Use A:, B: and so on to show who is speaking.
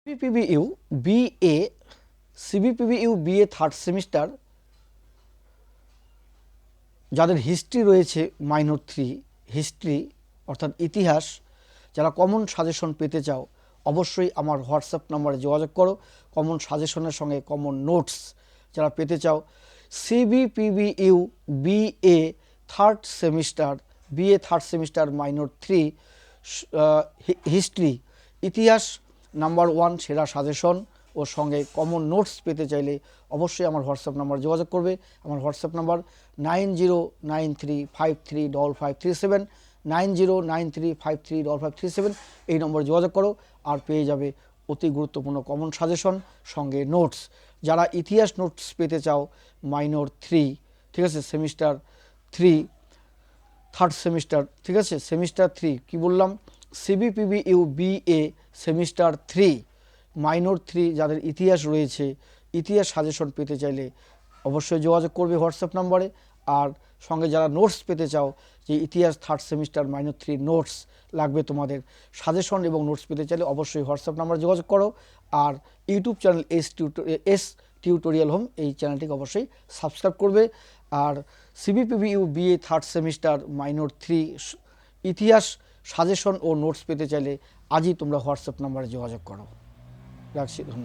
A: সিবিপিবিইউ BA সিবিপিবিইউ BA third semester যাদের history রয়েছে minor 3 history অর্থাৎ ইতিহাস, যারা কমন সাজেশন পেতে চাও অবশ্যই আমার হোয়াটসঅ্যাপ নম্বরে যোগাযোগ করো। কমন সাজেশনের সঙ্গে কমন নোটস যারা পেতে চাও, সিবিপিবিইউ BA third semester minor 3 history ইতিহাস নাম্বার 1 সেরা সাজেশন ও সঙ্গে কমন নোটস পেতে চাইলে অবশ্যই আমার হোয়াটসঅ্যাপ নাম্বার যোগাযোগ করবে। আমার হোয়াটসঅ্যাপ নাম্বার 9093535537 9093535537। এই নম্বরে যোগাযোগ করো আর পেয়ে যাবে অতি গুরুত্বপূর্ণ কমন সাজেশন সঙ্গে নোটস। যারা ইতিহাস নোটস পেতে চাও মাইনর 3, ঠিক আছে, সেমিস্টার 3 থার্ড সেমিস্টার, ঠিক আছে, সেমিস্টার 3 কি বললাম, সিবিপিবিইউ বিএ সেমিস্টার 3 মাইনর 3 যাদের ইতিহাস রয়েছে, ইতিহাস সাজেশন পেতে চাইলে অবশ্যই যোগাযোগ করবে হোয়াটসঅ্যাপ নম্বরে। আর সঙ্গে যারা নোটস পেতে চাও, যে ইতিহাস থার্ড সেমিস্টার মাইনর 3 নোটস লাগবে তোমাদের, সাজেশন এবং নোটস পেতে চাইলে অবশ্যই হোয়াটসঅ্যাপ নম্বরে যোগাযোগ করো। আর YouTube channel S tutorial home, এই চ্যানেলটিকে অবশ্যই সাবস্ক্রাইব করবে। আর CBPBU BA third semester minor 3 ইতিহাস সাজেশন ও নোটস পেতে চাইলে আজই তোমরা হোয়াটসঅ্যাপ নম্বরে যোগাযোগ করো। রাখছি, ধন্যবাদ।